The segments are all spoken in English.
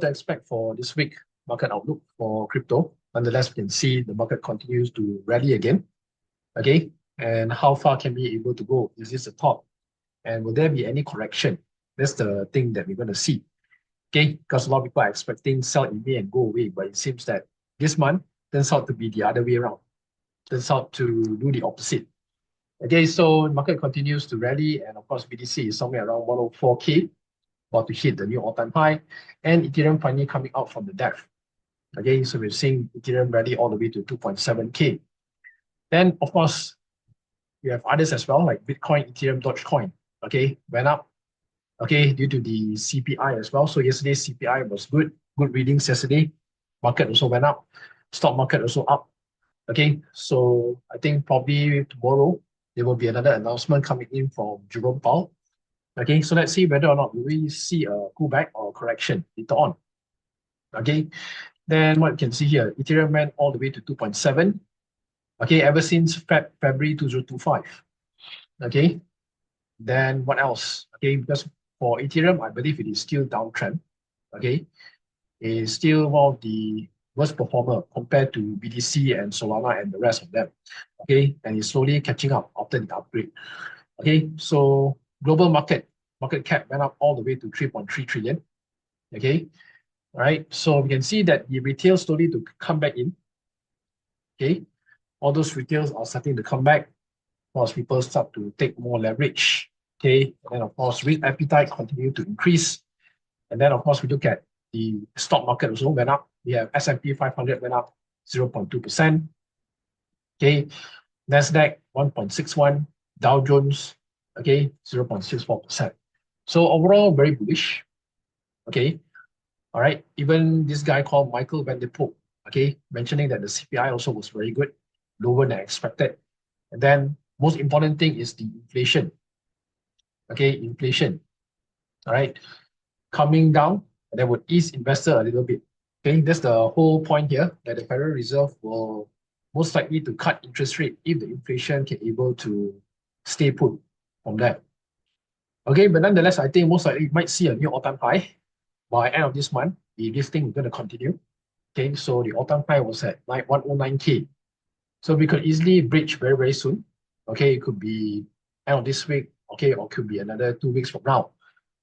to expect for this week market outlook for crypto. Nonetheless, we can see the market continues to rally again. Okay, and how far can we be able to go? Is this the top? And will there be any correction? That's the thing that we're going to see. Okay, because a lot of people are expecting sell in May and go away, but it seems that this month turns out to be the other way around. Turns out to do the opposite. Okay, so market continues to rally, and of course BTC is somewhere around 104K, about to hit the new all-time high, and Ethereum finally coming out from the depth. Okay, so we're seeing Ethereum rally all the way to 2.7K. Then of course we have others as well, like Bitcoin, Ethereum, Dogecoin. Okay, went up. Okay, due to the CPI as well. So yesterday's CPI was good readings yesterday. Market also went up. Stock market also up. Okay, so I think probably tomorrow there will be another announcement coming in from Jerome Powell. Okay, so let's see whether or not we see a pullback or correction later on. Okay, then what you can see here, Ethereum went all the way to 2.7. Okay, ever since February 2025. Okay, then what else? Okay, because for Ethereum, I believe it is still downtrend. Okay, it is still one of the worst performer compared to BTC and Solana and the rest of them. Okay, and it's slowly catching up after the upgrade. Okay, so global market cap went up all the way to 3.3 trillion. Okay, all right, so we can see that the retail slowly to come back in. Okay, all those retails are starting to come back because people start to take more leverage. Okay, and then of course risk appetite continue to increase. And then of course we look at the stock market also went up. We have S&P 500 went up 0.2%. Okay, Nasdaq 1.61, Dow Jones, okay, 0.64%. So overall very bullish. Okay, all right. Even this guy called Michael van der Poel, okay, mentioning that the CPI also was very good, lower than expected. And then most important thing is the inflation. Okay, inflation, all right, coming down, and that would ease investor a little bit. Okay, that's the whole point here, that the Federal Reserve will most likely to cut interest rate if the inflation can able to stay put from there. Okay, but nonetheless, I think most likely you might see a new all-time high by end of this month. This thing is going to continue. Okay, so the all-time high was at like 109K. So we could easily breach very, very soon. Okay, it could be end of this week, okay, or could be another 2 weeks from now.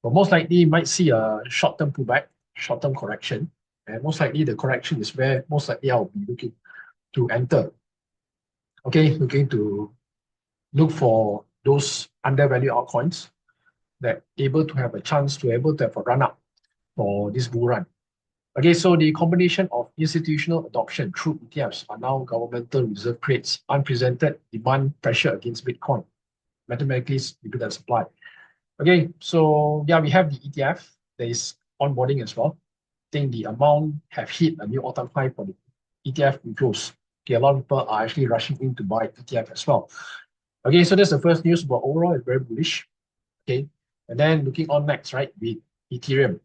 But most likely you might see a short-term pullback, short-term correction. And most likely the correction is where most likely I'll be looking to enter. Okay, looking to look for those undervalued altcoins that able to have a chance to able to have a run up for this bull run. Okay, so the combination of institutional adoption through ETFs are now governmental reserve creates unprecedented demand pressure against Bitcoin, mathematically limited supply. Okay, so yeah, we have the ETF that is onboarding as well. I think the amount have hit a new all-time high for the ETF inflows. Okay, a lot of people are actually rushing in to buy ETF as well. Okay, so that's the first news, but overall it's very bullish. Okay, and then looking on next, right, with Ethereum.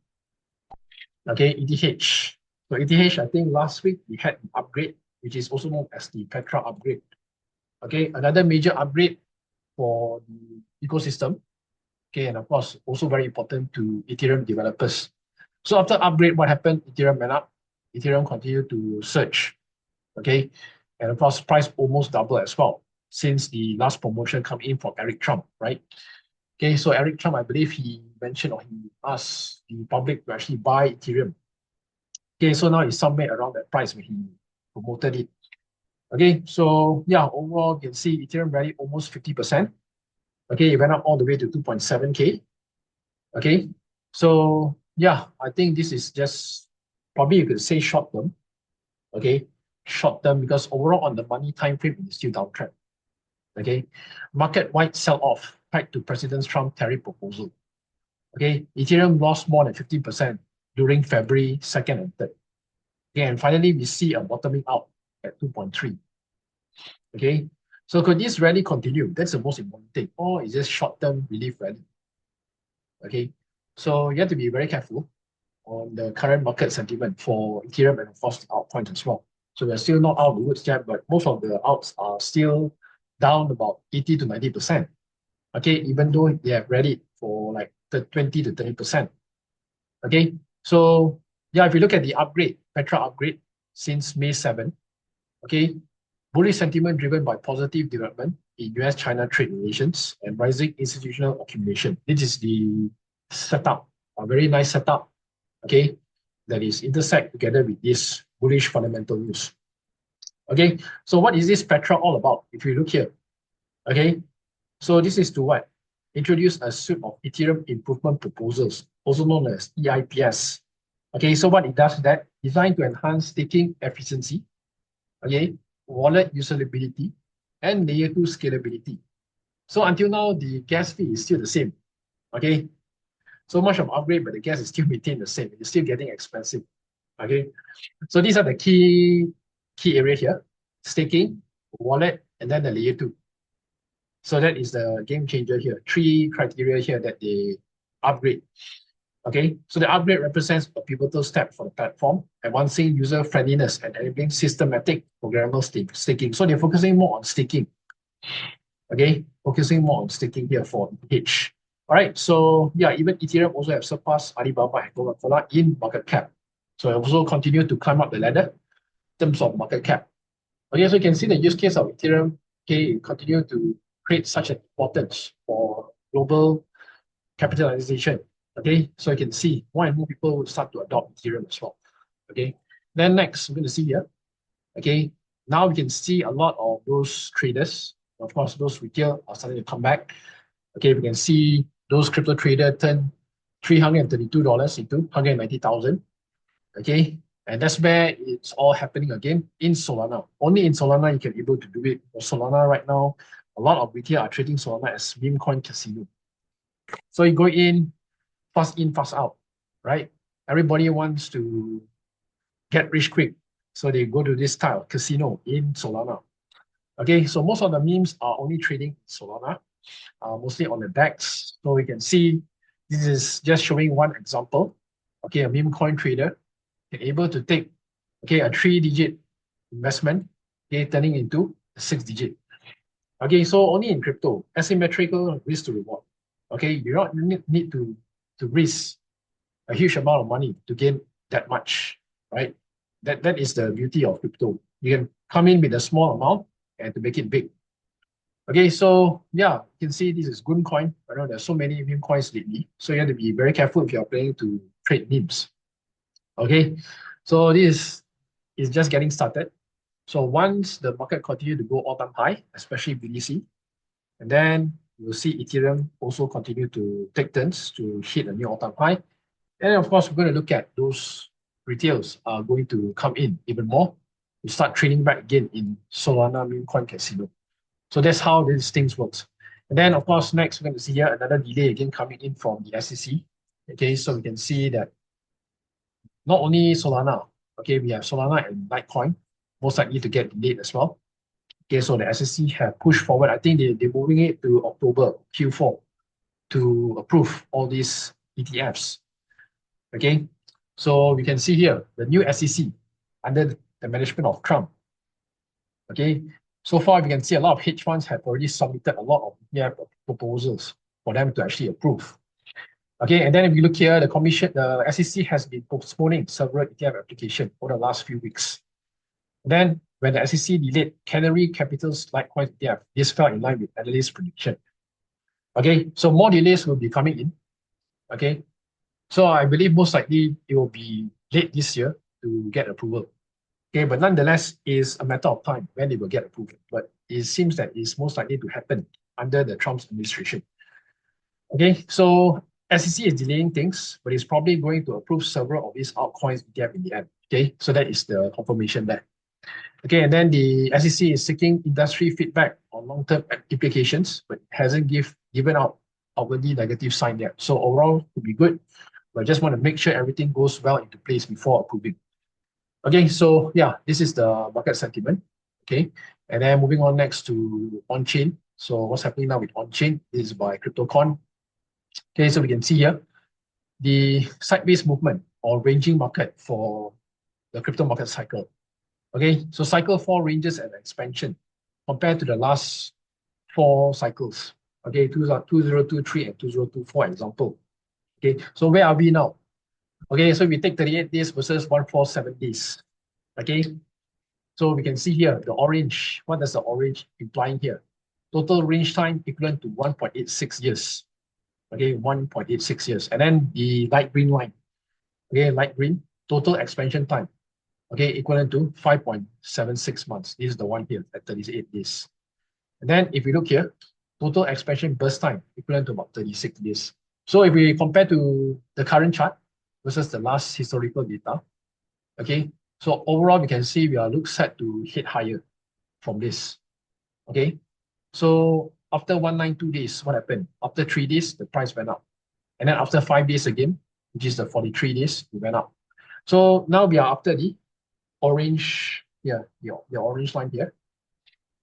Okay, ETH. So ETH, I think last week we had an upgrade, which is also known as the Petra upgrade. Okay, another major upgrade for the ecosystem. Okay, and of course, also very important to Ethereum developers. So after upgrade, what happened? Ethereum went up. Ethereum continued to surge. Okay, and of course, price almost double as well since the last promotion come in from Eric Trump, right? Okay, so Eric Trump, I believe he mentioned or he asked the public to actually buy Ethereum. Okay, so now it's somewhere around that price when he promoted it. Okay, so yeah, overall you can see Ethereum rally almost 50%. Okay, it went up all the way to 2.7K. Okay, so yeah, I think this is just probably you could say short term. Okay, short term because overall on the money time frame it is still downtrend. Okay, market-wide sell-off tied to President Trump's tariff proposal. Okay, Ethereum lost more than 50% during February 2nd and 3rd. Okay, and finally we see a bottoming out at 2.3. Okay, so could this rally continue? That's the most important thing. Or is this short-term relief rally? Okay, so you have to be very careful on the current market sentiment for Ethereum and of course the altcoins as well. So we're still not out of the woods yet, but most of the alts are still down about 80 to 90%. Okay, even though they have rallied for like the 20 to 30%. Okay, so yeah, if you look at the upgrade, Petra upgrade since May 7, okay, bullish sentiment driven by positive development in US-China trade relations and rising institutional accumulation. This is the setup, a very nice setup, okay, that is intersect together with this bullish fundamental news. Okay, so what is this Petra all about? If you look here, okay, so this is to what? Introduce a suite of Ethereum improvement proposals, also known as EIPs. Okay, so what it does is that designed to enhance staking efficiency, okay, wallet usability, and layer 2 scalability. So until now, the gas fee is still the same. Okay, so much of upgrade, but the gas is still maintained the same. It's still getting expensive. Okay, so these are the key area here: staking, wallet, and then the layer 2. So that is the game changer here. 3 criteria here that they upgrade. Okay, so the upgrade represents a pivotal step for the platform, advancing user friendliness and enabling systematic programmable staking. So they're focusing more on staking. Okay, focusing more on staking here for ETH. All right, so yeah, even Ethereum also have surpassed Alibaba and Coca-Cola in market cap. So it also continue to climb up the ladder in terms of market cap. Okay, so you can see the use case of Ethereum, okay, continue to create such an importance for global capitalization. Okay, so you can see more and more people will start to adopt Ethereum as well. Okay, then next we're going to see here. Okay, now we can see a lot of those traders, of course, those retail are starting to come back. Okay, we can see those crypto traders turn $332 into 190,000. Okay, and that's where it's all happening again in Solana. Only in Solana you can be able to do it. For Solana right now, a lot of retail are trading Solana as meme coin casino. So you go in, fast out, right? Everybody wants to get rich quick. So they go to this style, casino in Solana. Okay, so most of the memes are only trading Solana, mostly on the DEX. So you can see this is just showing one example. Okay, a meme coin trader able to take, okay, a 3-digit investment, okay, turning into a 6-digit. Okay, so only in crypto, asymmetrical risk to reward. Okay, you don't need to risk a huge amount of money to gain that much, right? That is the beauty of crypto. You can come in with a small amount and to make it big. Okay, so yeah, you can see this is 𝗀𝘀. I know there's so many meme coins lately, so you have to be very careful if you're planning to trade memes. Okay, so this is just getting started. So once the market continue to go all-time high, especially BTC, and then you'll see Ethereum also continue to take turns to hit a new all-time high. And of course, we're going to look at those retails are going to come in even more to start trading back again in Solana meme coin casino. So that's how these things works. And then of course, next we're going to see here another delay again coming in from the SEC. Okay, so we can see that not only Solana, okay, we have Solana and Litecoin most likely to get delayed as well. Okay, so the SEC have pushed forward. I think they're moving it to October, Q4, to approve all these ETFs. Okay, so we can see here the new SEC under the management of Trump. Okay, so far we can see a lot of hedge funds have already submitted a lot of ETF proposals for them to actually approve. Okay, and then if you look here, the SEC has been postponing several ETF applications for the last few weeks. Then, when the SEC delayed Canary Capital's Litecoin ETF, this fell in line with analyst prediction. Okay, so more delays will be coming in. Okay, so I believe most likely it will be late this year to get approval. Okay, but nonetheless, it's a matter of time when they will get approval. But it seems that it's most likely to happen under the Trump's administration. Okay, so SEC is delaying things, but it's probably going to approve several of these altcoins ETF in the end. Okay, so that is the confirmation there. Okay, and then the SEC is seeking industry feedback on long-term implications, but hasn't given out outwardly negative sign yet. So overall, to be good, but I just want to make sure everything goes well into place before approving. Okay, so yeah, this is the market sentiment. Okay, and then moving on next to on-chain. So what's happening now with on-chain is by CryptoCon. Okay, so we can see here the sideways movement or ranging market for the crypto market cycle. Okay, so cycle 4 ranges and expansion compared to the last 4 cycles. Okay, 2023 and 2024 example. Okay, so where are we now? Okay, so we take 38 days versus 147 days. Okay, so we can see here the orange. What does the orange implying here? Total range time equivalent to 1.86 years. Okay, 1.86 years. And then the light green line. Okay, light green, total expansion time. Okay, equivalent to 5.76 months. This is the one here at 38 days. And then if we look here, total expansion burst time equivalent to about 36 days. So if we compare to the current chart versus the last historical data, okay, so overall we can see we are look set to hit higher from this. Okay, so after 192 days, what happened? After 3 days, the price went up. And then after 5 days again, which is the 43 days, it went up. So now we are after the orange, yeah, the orange line here.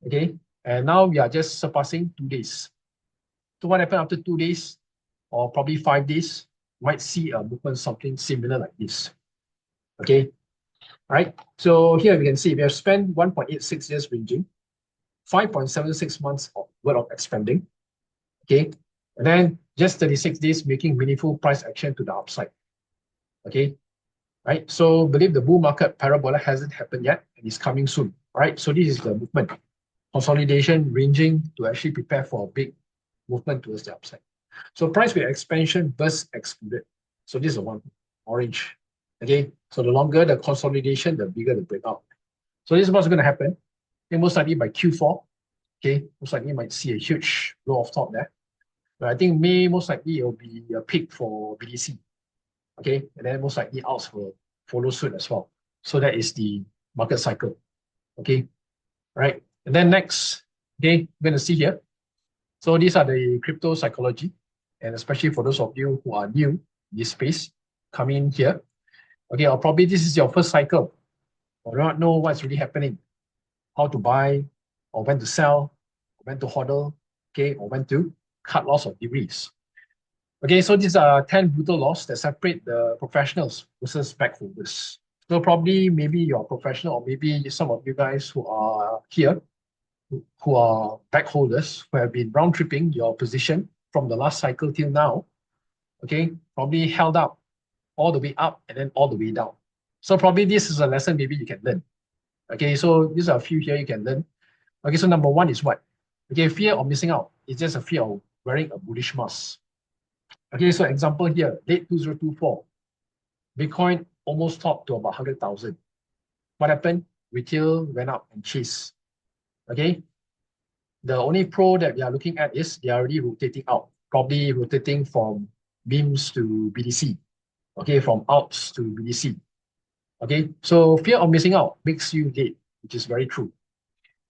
Okay, and now we are just surpassing 2 days. So what happened after 2 days or probably 5 days? Might see a movement something similar like this. Okay, right? So here we can see we have spent 1.86 years ranging, 5.76 months worth of expanding. Okay, and then just 36 days making meaningful price action to the upside. Okay, right? So believe the bull market parabola hasn't happened yet and is coming soon. Right? So this is the movement. Consolidation ranging to actually prepare for a big movement towards the upside. So price with expansion burst excluded. So this is the one, orange. Okay, so the longer the consolidation, the bigger the breakout. So this is what's going to happen. Okay, most likely by Q4. Okay, most likely you might see a huge blow off top there. But I think May, most likely it will be a peak for BDC. Okay, and then most likely alts will follow suit as well. So that is the market cycle. Okay, right. And then next, okay, we're going to see here. So these are the crypto psychology, and especially for those of you who are new in this space, come in here. Okay, or probably this is your first cycle, or do not know what's really happening, how to buy, or when to sell, or when to hodl, okay, or when to cut loss or decrease. Okay, so these are 10 brutal laws that separate the professionals versus backholders. So probably maybe you're a professional, or maybe some of you guys who are here, who are backholders, who have been round tripping your position from the last cycle till now, okay, probably held up all the way up and then all the way down. So probably this is a lesson maybe you can learn. Okay, so these are a few here you can learn. Okay, so number one is what? Okay, fear of missing out. It's just a fear of wearing a bullish mask. Okay, so example here, late 2024, Bitcoin almost topped to about 100,000. What happened? Retail went up and chased. Okay, the only pro that we are looking at is they are already rotating out, probably rotating from BIMs to BDC, okay, from alts to BDC. Okay, so fear of missing out makes you late, which is very true.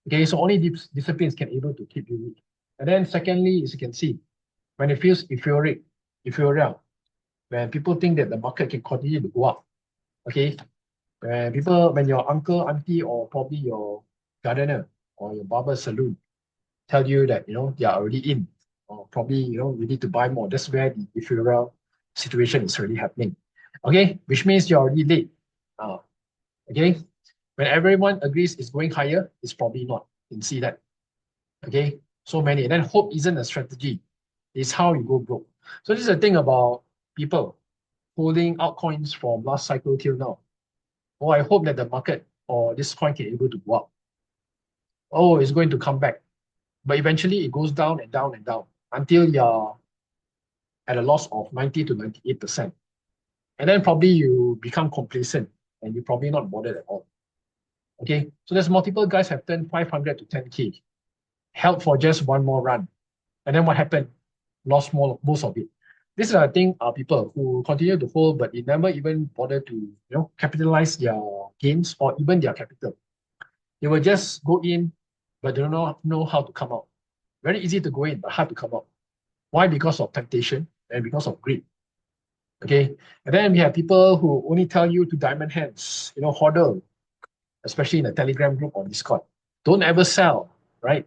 Okay, so only disciplines can able to keep you weak. And then secondly, as you can see, when it feels euphoria, when people think that the market can continue to go up, okay, when your uncle, auntie, or probably your gardener or your barber salon tell you that, they are already in, or probably, you need to buy more. That's where the euphoria situation is really happening. Okay, which means you're already late. Okay, when everyone agrees it's going higher, it's probably not. You can see that. Okay, so many. And then hope isn't a strategy. It's how you go broke. So this is the thing about people holding altcoins from last cycle till now. Oh, I hope that the market or this coin can able to go up. Oh, it's going to come back. But eventually it goes down and down and down until you're at a loss of 90 to 98%. And then probably you become complacent and you're probably not bothered at all. Okay, so there's multiple guys have turned 500 to 10K, held for just one more run. And then what happened? Lost most of it. These are the thing people who continue to hold, but they never even bother to capitalize their gains or even their capital. They will just go in, but they don't know how to come out. Very easy to go in, but hard to come out. Why? Because of temptation and because of greed. Okay, and then we have people who only tell you to diamond hands, hodl, especially in the Telegram group or Discord. Don't ever sell, right?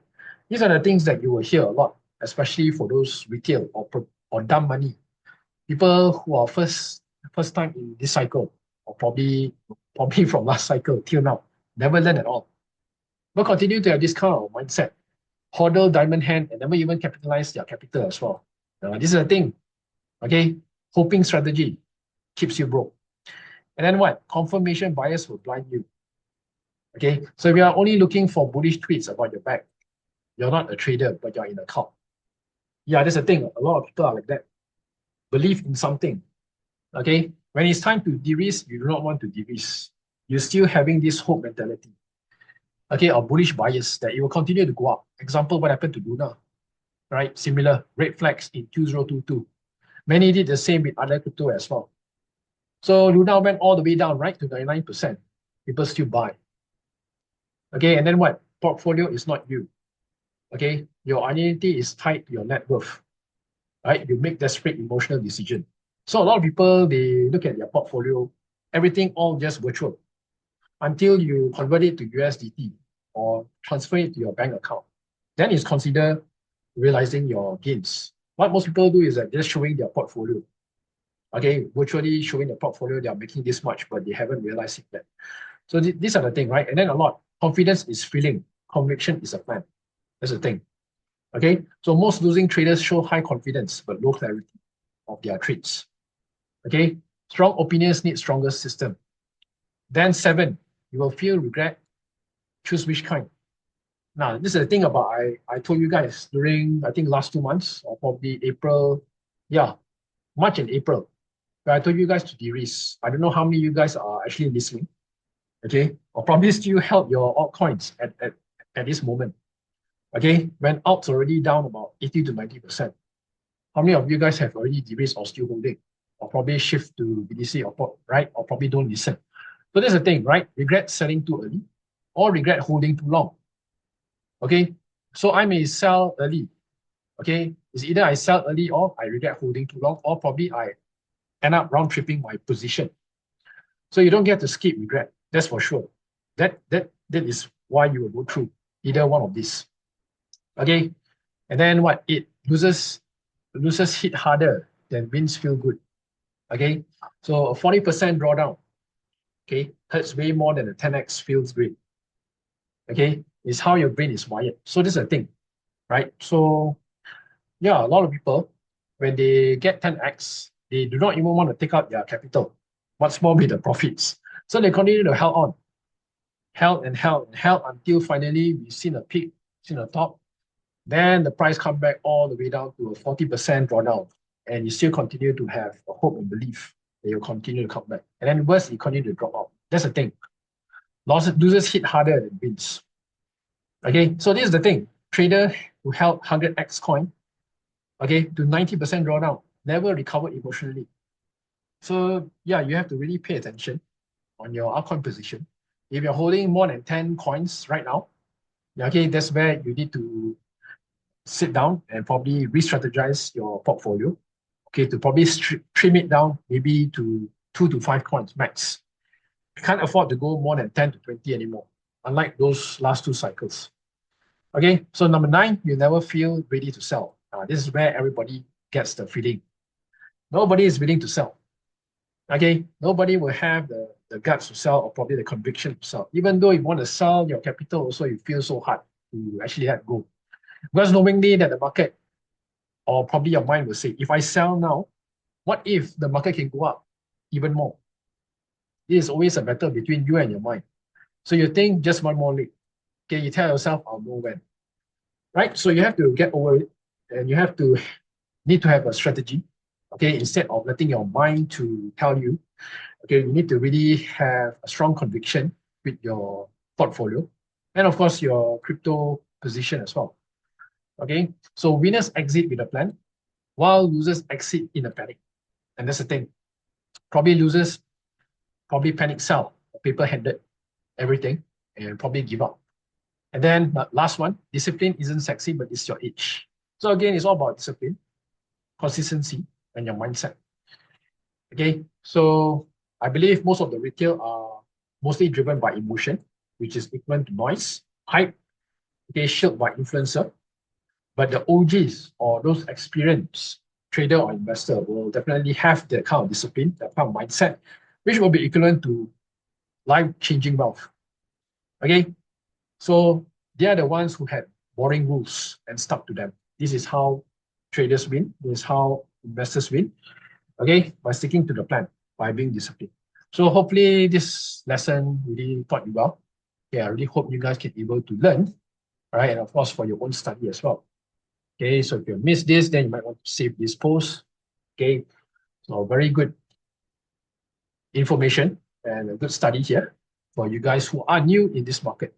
These are the things that you will hear a lot, especially for those retail or dumb money. People who are first time in this cycle, or probably from last cycle till now, never learn at all. But continue to have this kind of mindset. Hodl, diamond hand, and never even capitalize their capital as well. This is the thing. Okay, hoping strategy. keeps you broke. And then what? Confirmation bias will blind you. Okay, so if you are only looking for bullish tweets about your back, you're not a trader, but you're in a cult. Yeah, that's the thing. A lot of people are like that. Believe in something. Okay, when it's time to de-risk, you do not want to de-risk. You're still having this hope mentality. Okay, or bullish bias that it will continue to go up. Example, what happened to Luna, right? Similar red flags in 2022. Many did the same with other crypto as well. So Luna went all the way down, right, to 99%. People still buy. Okay, and then what? Portfolio is not you. Okay, your identity is tied to your net worth, right? You make desperate emotional decision. So a lot of people, they look at their portfolio, everything all just virtual until you convert it to USDT or transfer it to your bank account. Then it's considered realizing your gains. What most people do is that they're showing their portfolio. Okay, virtually showing the portfolio, they are making this much, but they haven't realized it yet. So these are the thing, right? And then a lot, confidence is feeling, conviction is a plan. That's the thing. Okay, so most losing traders show high confidence but low clarity of their trades. Okay, strong opinions need stronger system. Then 7, you will feel regret. Choose which kind. Now, this is the thing about I told you guys during, I think, last 2 months or probably April, yeah, March and April, where I told you guys to de-risk. I don't know how many of you guys are actually listening, okay, or probably still held your altcoins at this moment. Okay, when alt's already down about 80 to 90%. How many of you guys have already de-risked or still holding? Or probably shift to BTC or right? Or probably don't listen. So that's the thing, right? Regret selling too early or regret holding too long. Okay, so I may sell early. Okay, it's either I sell early or I regret holding too long, or probably I end up round tripping my position. So you don't get to skip regret. That's for sure. That is why you will go through either one of these. Okay, and then what? It losers hit harder than wins feel good. Okay, so a 40% drawdown, okay, hurts way more than a 10x feels great. Okay, it's how your brain is wired. So this is the thing, right? So yeah, a lot of people, when they get 10x, they do not even want to take out their capital. What's more with the profits? So they continue to held on, held until finally we've seen a peak, seen a top. Then the price come back all the way down to a 40% drawdown, and you still continue to have a hope and belief that you'll continue to come back. And then worse, you continue to drop out. That's the thing. Losers hit harder than wins. Okay, so this is the thing. Trader who held 100x coin, okay, to 90% drawdown, never recovered emotionally. So yeah, you have to really pay attention on your altcoin position. If you're holding more than 10 coins right now, okay, that's where you need to sit down and probably re-strategize your portfolio, okay, to probably trim it down maybe to 2 to 5 coins max. You can't afford to go more than 10 to 20 anymore, unlike those last 2 cycles. Okay, so number 9, you never feel ready to sell. This is where everybody gets the feeling. Nobody is willing to sell. Okay, nobody will have the guts to sell or probably the conviction to sell. Even though you want to sell your capital, also you feel so hard to actually let go. Because knowingly that the market, or probably your mind will say, if I sell now, what if the market can go up even more? It is always a battle between you and your mind. So you think just one more league. Okay, you tell yourself, I'll know when. Right? So you have to get over it, and you have to need to have a strategy. Okay, instead of letting your mind to tell you, okay, you need to really have a strong conviction with your portfolio, and of course your crypto position as well. Okay, so winners exit with a plan, while losers exit in a panic. And that's the thing. Probably losers, probably panic sell, paper-handed everything, and probably give up. And then the last one, discipline isn't sexy, but it's your itch. So again, it's all about discipline, consistency, and your mindset. Okay, so I believe most of the retail are mostly driven by emotion, which is equivalent to noise, hype, okay, shielded by influencer. But the OGs or those experienced trader or investor will definitely have that kind of discipline, that kind of mindset, which will be equivalent to life-changing wealth. Okay, so they are the ones who had boring rules and stuck to them. This is how traders win. This is how investors win. Okay, by sticking to the plan. by being disciplined. So hopefully this lesson really taught you well. Okay, I really hope you guys can be able to learn, right? And of course for your own study as well. Okay, so if you missed this, then you might want to save this post. Okay, so very good information and a good study here for you guys who are new in this market.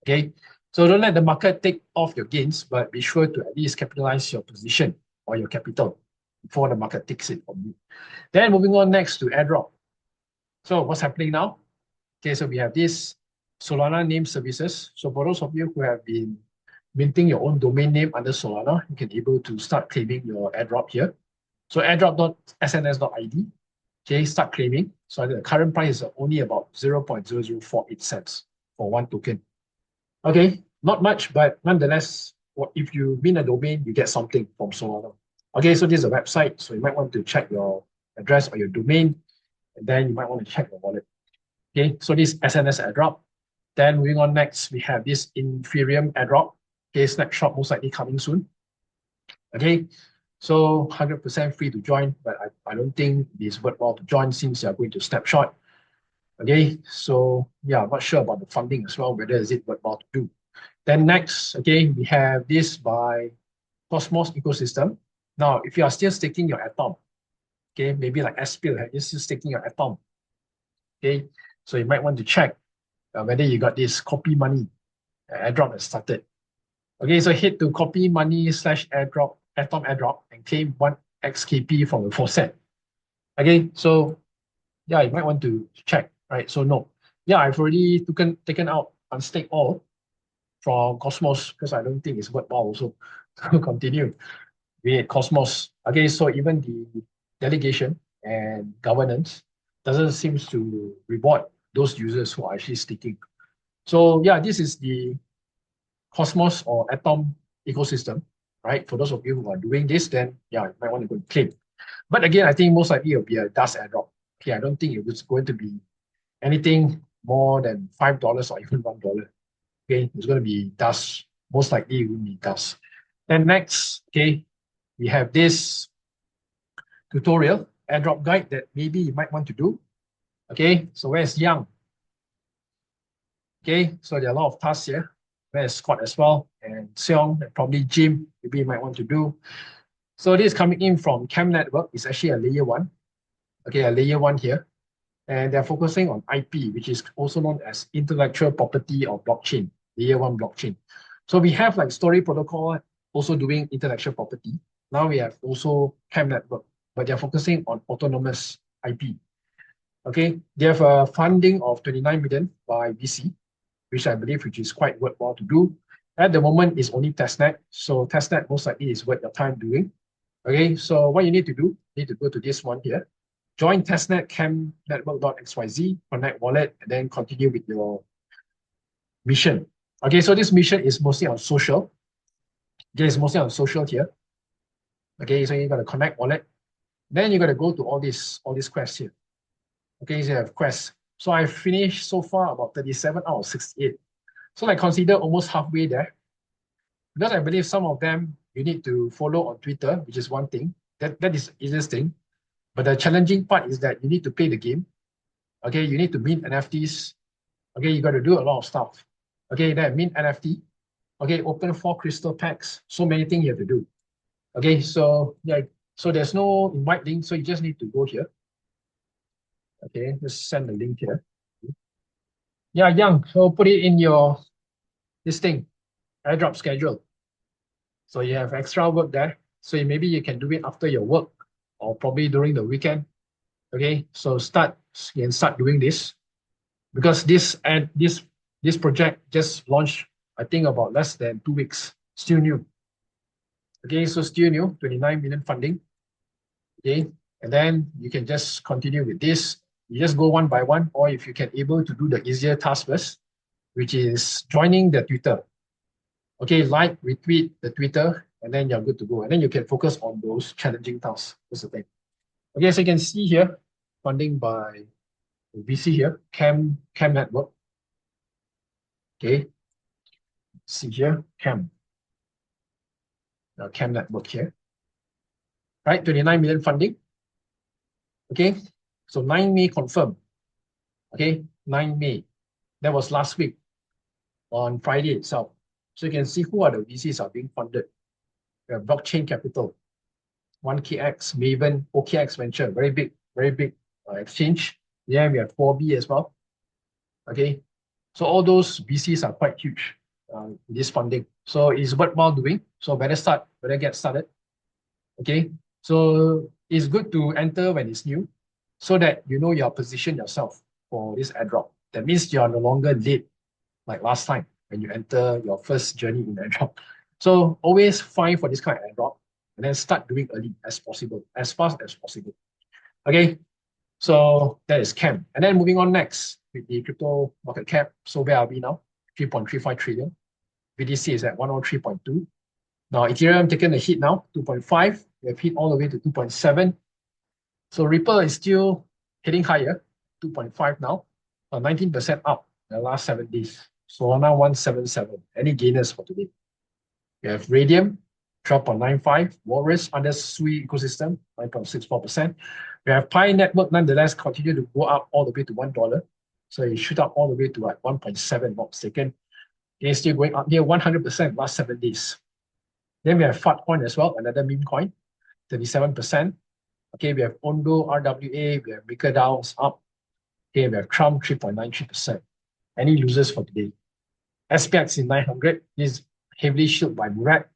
Okay, so don't let the market take off your gains, but be sure to at least capitalize your position or your capital before the market takes it from you. Then moving on next to Airdrop. So what's happening now? Okay, so we have this Solana name services. So for those of you who have been minting your own domain name under Solana, you can be able to start claiming your airdrop here. So airdrop.sns.id, okay, start claiming. So the current price is only about 0.0048 cents for one token. Okay, not much, but nonetheless, if you mint a domain, you get something from Solana. Okay, so this is a website, so you might want to check your address or your domain, and then you might want to check your wallet. Okay, so this SNS airdrop. Then moving on next, we have this Ethereum airdrop. Okay, snapshot most likely coming soon. Okay, so 100% free to join, but I don't think it is worthwhile to join since you are going to snapshot. Okay, so yeah, I'm not sure about the funding as well, whether is it worthwhile to do. Then next, okay, we have this by Cosmos ecosystem. Now, if you are still staking your Atom, okay, maybe like 𝗧𝗶𝗺𝗀𝘀, you're still staking your Atom. Okay, so you might want to check whether you got this copy money airdrop that started. Okay, so head to copy money /airdrop, Atom airdrop, and claim 1 XKP from the faucet. Okay, so yeah, you might want to check, right? So no, yeah, I've already taken out unstake all from Cosmos because I don't think it's worthwhile also to continue with Cosmos. Okay, so even the delegation and governance doesn't seem to reward those users who are actually sticking. So yeah, this is the Cosmos or Atom ecosystem, right? For those of you who are doing this, then yeah, you might want to go and claim. But again, I think most likely it'll be a dust airdrop. Okay, I don't think it was going to be anything more than $5 or even $1. Okay, it's going to be dust. Most likely it will be dust. Then next, okay, we have this tutorial airdrop guide that maybe you might want to do. Okay, so where's Yang? Okay, so there are a lot of tasks here. Where's Scott as well, and Seong, and probably Jim, maybe you might want to do. So this is coming in from Chem Network. It's actually a layer 1. Okay, a layer 1 here. And they're focusing on IP, which is also known as intellectual property or blockchain, layer 1 blockchain. So we have like Story Protocol also doing intellectual property. Now we have also Chem Network, but they're focusing on autonomous IP. Okay, they have a funding of 29 million by VC, which I believe which is quite worthwhile to do. At the moment, it's only testnet, so testnet most likely is worth your time doing. Okay, so what you need to do, you need to go to this one here. Join testnet chemnetwork.xyz, connect wallet, and then continue with your mission. Okay, so this mission is mostly on social. Okay, it's mostly on social here. Okay, so you got to connect wallet. Then you got to go to all these quests here. Okay, so you have quests. So I finished so far about 37 out of 68. So I consider almost halfway there. Because I believe some of them you need to follow on Twitter, which is one thing. That is the easiest thing. But the challenging part is that you need to play the game. Okay, you need to mint NFTs. Okay, you got to do a lot of stuff. Okay, then mint NFT. Okay, open 4 crystal packs. So many things you have to do. Okay, so yeah, so there's no invite link, so you just need to go here. Okay, just send the link here. Yeah, Young, so put it in your this thing, airdrop schedule. So you have extra work there. So maybe you can do it after your work or probably during the weekend. Okay, so you can start doing this because this project just launched, I think about less than 2 weeks, still new. Okay, so still new, 29 million funding. Okay, and then you can just continue with this. You just go one by one, or if you can able to do the easier task first, which is joining the Twitter. Okay, like, retweet the Twitter, and then you're good to go. And then you can focus on those challenging tasks. That's the thing. Okay, so you can see here, funding by VC here, Chem Network. Okay, see here, Chem Network here. Right, 29 million funding. Okay, So 9 May confirmed. Okay, 9 May. That was last week on Friday itself. So you can see who are the VCs are being funded. We have Blockchain Capital, 1KX, Maven, OKX Venture, very big exchange. Yeah, we have 4B as well. Okay, so all those VCs are quite huge in this funding. So it's worthwhile doing. So better get started. Okay, so it's good to enter when it's new, so that you know you position yourself for this airdrop. That means you are no longer late like last time when you enter your first journey in airdrop. So always find for this kind of airdrop and then start doing early as possible, as fast as possible. Okay, so that is CAM. And then moving on next with the crypto market cap. So where are we now? 3.35 trillion. BTC is at 103.2. Now Ethereum taken a hit now, 2.5. We have hit all the way to 2.7. So Ripple is still heading higher, 2.5 now, 19% up in the last 7 days. So now 177. Any gainers for today? We have Radium, 12.95. Walrus under Sui ecosystem, 9.64%. We have Pi Network nonetheless continue to go up all the way to $1. So it shoot up all the way to like 1.7, not mistaken. It's still going up near 100% last 7 days. Then we have Fatcoin as well, another meme coin, 37%. Okay, we have Ondo, RWA, we have MakerDAOs up. Okay, we have Trump, 3.93%. Any losers for today? SPX in 900 is heavily shielded by Murat.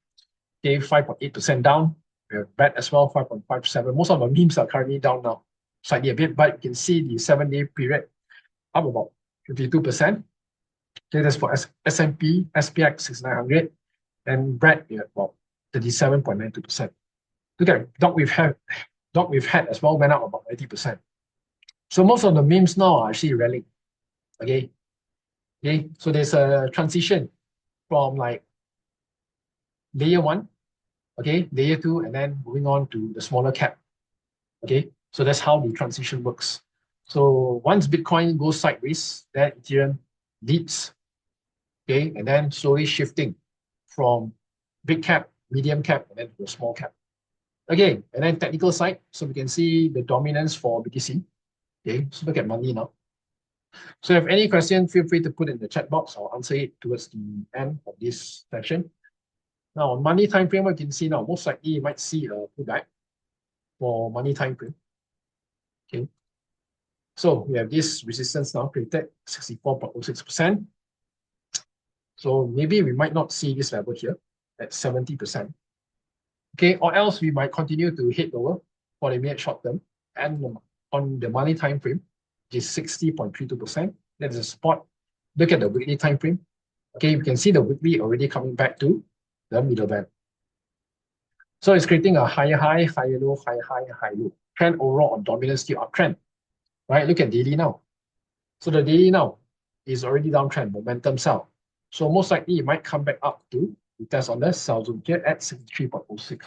Okay, 5.8% down. We have BAT as well, 5.57. Most of the memes are currently down now, slightly a bit, but you can see the 7-day period up about 52%. Okay, that's for S&P, SPX is 900, and BRAD is about 37.92%. Look at Dog we've had as well went up about 80%. So most of the memes now are actually rallying. Okay. Okay. So there's a transition from like layer 1, okay, layer 2, and then moving on to the smaller cap. Okay. So that's how the transition works. So once Bitcoin goes sideways, then Ethereum leads. Okay, and then slowly shifting from big cap, medium cap, and then to the small cap. Okay, and then technical side, so we can see the dominance for BTC. Okay, so look at money now. So if any question, feel free to put in the chat box. I'll answer it towards the end of this section. Now, on money time frame, you can see now, most likely you might see a pullback for money time frame. Okay, so we have this resistance now created, 64.06%. So maybe we might not see this level here at 70%. Okay, or else we might continue to hit lower for the minute short term. And on the money time frame, which is 60.32%, that is a support. Look at the weekly time frame. Okay, you can see the weekly already coming back to the middle band. So it's creating a higher high, higher low, higher high, higher low. Trend overall on dominance still uptrend. Right, look at daily now. So the daily now is already downtrend, momentum sell. So most likely it might come back up to test on the sell zone here at 63.06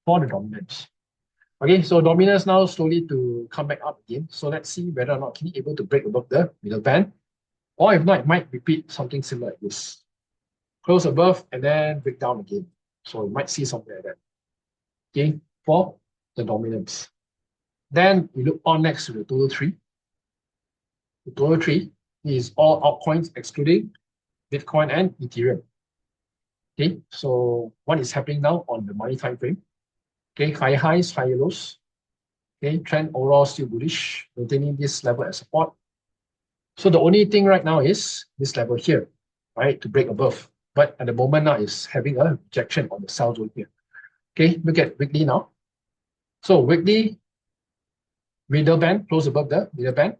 for the dominance. Okay, so dominance now slowly to come back up again. So let's see whether or not can be able to break above the middle band, or if not, it might repeat something similar like this. Close above and then break down again. So you might see something like that. Okay, for the dominance. Then we look on next to the total tree. The total tree is all altcoins excluding Bitcoin and Ethereum. Okay, so what is happening now on the money time frame? Okay, high highs, high lows. Okay, trend overall still bullish, maintaining this level as support. So the only thing right now is this level here, right, to break above. But at the moment now is having a rejection on the sell zone here. Okay, look at weekly now. So weekly middle band, close above the middle band,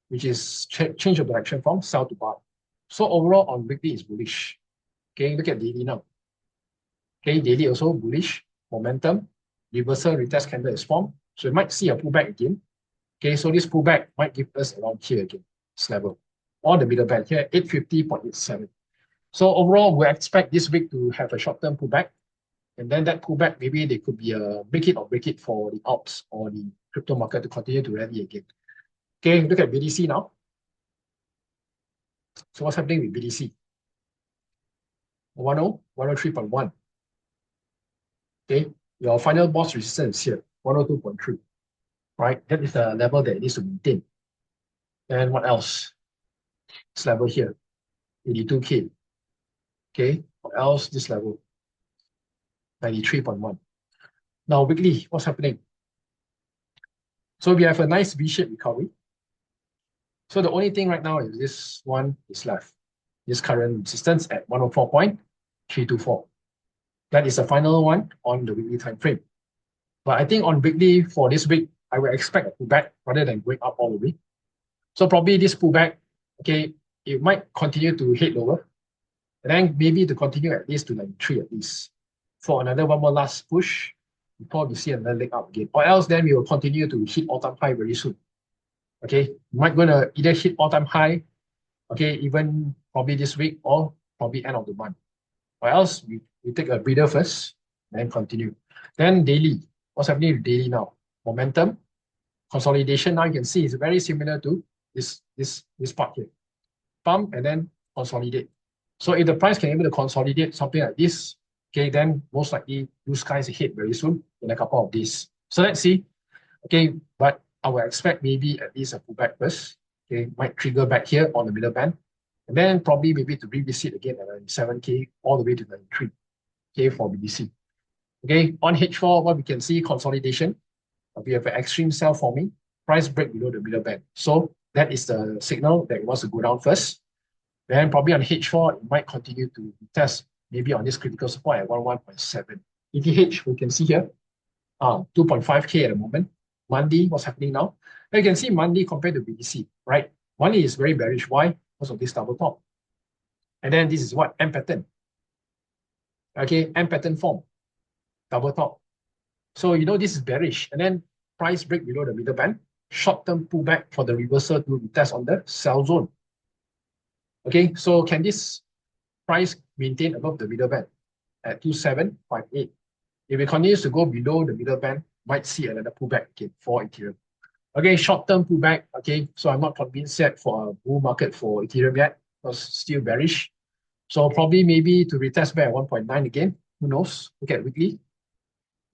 which is change of direction from sell to buy. So overall on weekly is bullish. Okay, look at daily now. Okay, daily also bullish, momentum, reversal retest candle is formed. So you might see a pullback again. Okay, so this pullback might give us around here again, this level, or the middle band here, 850.87. So overall, we expect this week to have a short-term pullback. And then that pullback, maybe there could be a make it or break it for the alts or the crypto market to continue to rally again. Okay, look at BTC now. So what's happening with BTC? 103.1. Okay, your final boss resistance here, 102.3. right? That is the level that it needs to maintain. And what else? This level here, 82K. Okay, what else? This level, 93.1. Now, weekly, what's happening? So we have a nice V-shaped recovery. So the only thing right now is this one is left. This current resistance at 104.324. That is the final one on the weekly time frame. But I think on weekly for this week, I will expect a pullback rather than going up all the way. So probably this pullback, okay, it might continue to head lower. And then maybe to continue at least to 93 at least. For another one more last push before we see another leg up again. Or else then we will continue to hit all-time high very soon. Okay, we might gonna either hit all-time high, okay, even probably this week or probably end of the month. Or else we take a breather first, then continue. Then daily, what's happening with daily now? Momentum, consolidation. Now you can see it's very similar to this part here. Pump and then consolidate. So if the price can able to consolidate something like this, okay, then most likely blue skies ahead very soon in a couple of days. So let's see. Okay, but I will expect maybe at least a pullback first. Okay, might trigger back here on the middle band. And then probably maybe to revisit again at 97K all the way to 93K, okay, for BDC. Okay, on H4, what we can see, consolidation. We have an extreme sell forming, price break below the middle band. So that is the signal that it wants to go down first. Then probably on H4, it might continue to test maybe on this critical support at 11.7. ETH, we can see here, 2.5K at the moment. Monday, what's happening now? Now you can see Monday compared to BTC, right? Monday is very bearish. Why? Because of this double top. And then this is what? M pattern. Okay, M pattern form. Double top. So you know this is bearish. And then price break below the middle band. Short-term pullback for the reversal to test on the sell zone. Okay, so can this price maintain above the middle band at 2758? If it continues to go below the middle band, might see another pullback again for Ethereum. Okay, short-term pullback. Okay, so I'm not convinced yet for a bull market for Ethereum yet, because still bearish. So probably maybe to retest back at 1.9 again. Who knows? Look at weekly.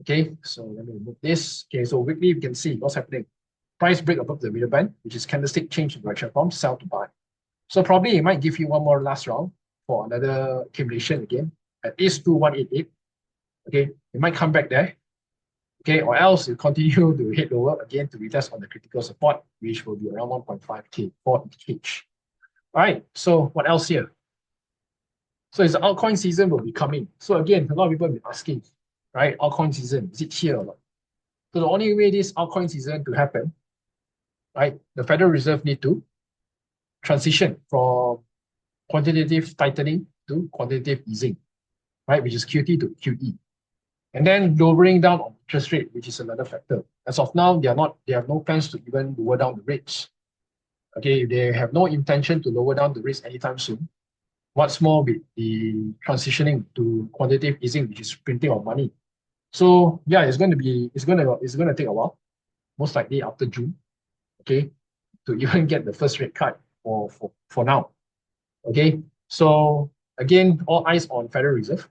Okay, so let me remove this. Okay, so weekly we can see what's happening. Price break above the middle band, which is candlestick change in direction from sell to buy. So probably it might give you one more last round for another accumulation again at least 2188. Okay, it might come back there. Okay, or else it continue to head lower again to retest on the critical support, which will be around 1.5K for ETH. All right, so what else here? So it's the altcoin season will be coming. So again, a lot of people have been asking, right? Altcoin season, is it here or not? So the only way this altcoin season to happen, right? The Federal Reserve need to transition from quantitative tightening to quantitative easing, right? Which is QT to QE. And then lowering down on interest rate, which is another factor. As of now, they have no plans to even lower down the rates. Okay, they have no intention to lower down the rates anytime soon. What's more with the transitioning to quantitative easing, which is printing of money. So yeah, it's gonna take a while, most likely after June, okay, to even get the first rate cut for now. Okay, so again, all eyes on Federal Reserve.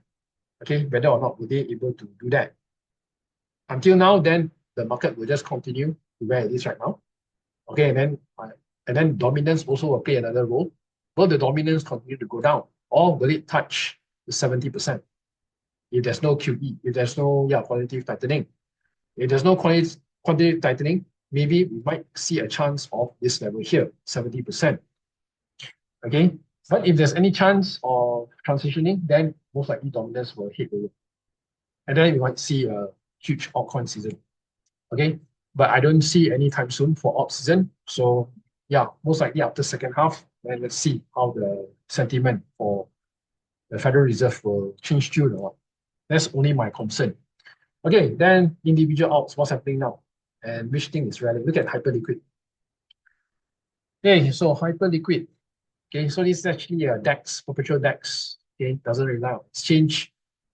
Okay, whether or not will they able to do that. Until now, then the market will just continue to where it is right now. Okay, and then dominance also will play another role. Will the dominance continue to go down, or will it touch the 70%? If there's no QE, if there's no quantitative tightening, if there's no quantitative tightening, maybe we might see a chance of this level here, 70%. Okay, but if there's any chance of transitioning, then most likely dominance will hit lower. And then we might see a huge altcoin season. Okay, but I don't see any time soon for alt season. So yeah, most likely after second half, then let's see how the sentiment for the Federal Reserve will change June or not. That's only my concern. Okay, then individual alts, what's happening now? And which thing is rallying? Look at Hyperliquid. Okay, so Hyperliquid. Okay, so this is actually a DEX, perpetual DEX. Okay, doesn't rely on exchange.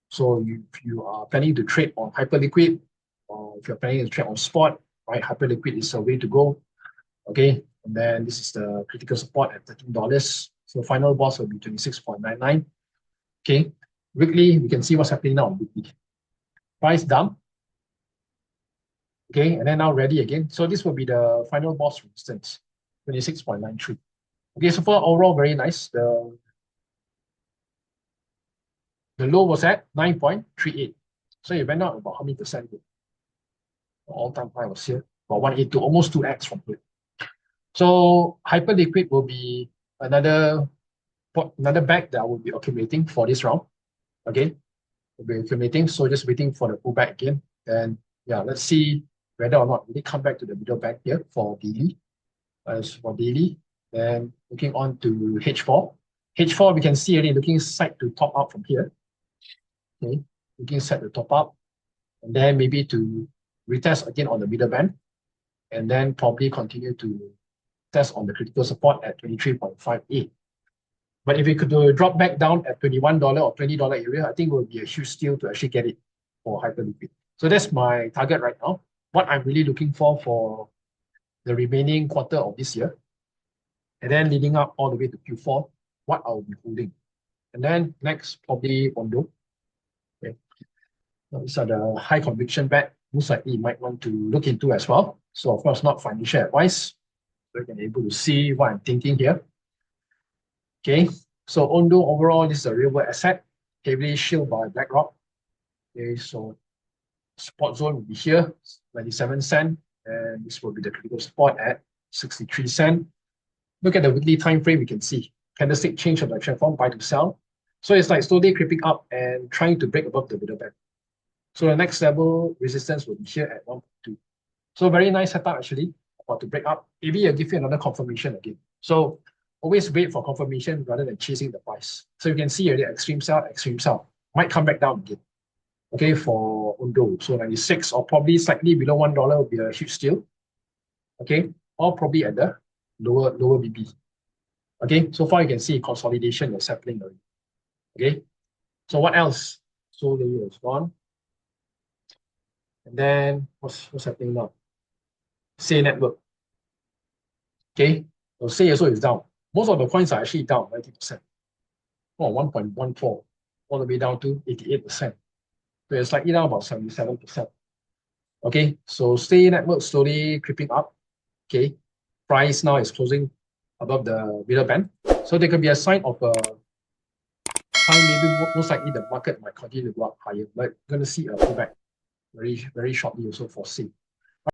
So if you are planning to trade on Hyperliquid, or if you're planning to trade on spot, right, Hyperliquid is a way to go. Okay, and then this is the critical support at $13. So final boss will be 26.99. Okay, weekly, we can see what's happening now. Weekly price dump. Okay, and then now ready again. So this will be the final boss resistance, 26.93. Okay, so far overall very nice. The low was at 9.38. So it went up about how many percent? All-time high was here, about 182, almost 2x from here. So hyperliquid will be another bag that I will be accumulating for this round. Okay, will be accumulating. So just waiting for the pullback again. And yeah, let's see whether or not we come back to the middle band here for daily. As for daily, then looking on to H4. H4 we can see already looking set to top up from here. Okay, looking set to top up, and then maybe to retest again on the middle band, and then probably continue to test on the critical support at 23.58. But if we could drop back down at $21 or $20 area, I think it will be a huge steal to actually get it for hyperliquid. So that's my target right now. What I'm really looking for the remaining quarter of this year, and then leading up all the way to Q4, what I'll be holding. And then next, probably Ondo. Okay. These are the high conviction bet. Most likely you might want to look into as well. So of course, not financial advice. So you can be able to see what I'm thinking here. Okay, so Ondo overall, this is a real world asset, heavily shielded by BlackRock. Okay, so support zone will be here, 97 cent, and this will be the critical support at 63 cent. Look at the weekly time frame, we can see candlestick change of direction from buy to sell. So it's like slowly creeping up and trying to break above the middle band. So the next level resistance will be here at 1.2. So very nice setup actually, about to break up. Maybe I'll give you another confirmation again. So always wait for confirmation rather than chasing the price. So you can see already extreme sell, might come back down again. Okay, for Ondo, so 96 or probably slightly below $1 will be a huge steal. Okay, or probably at the lower BB. Okay, so far you can see consolidation is happening already. Okay, so what else? So the year is gone. And then what's happening now? Say network. Okay, so say also is down. Most of the coins are actually down 90%. Or 1.14 all the way down to 88%. So it's slightly down about 77%. Okay, so say network slowly creeping up. Okay, price now is closing above the middle band. So there could be a sign of a time, maybe most likely the market might continue to go up higher, but we're going to see a pullback very, very shortly also for C.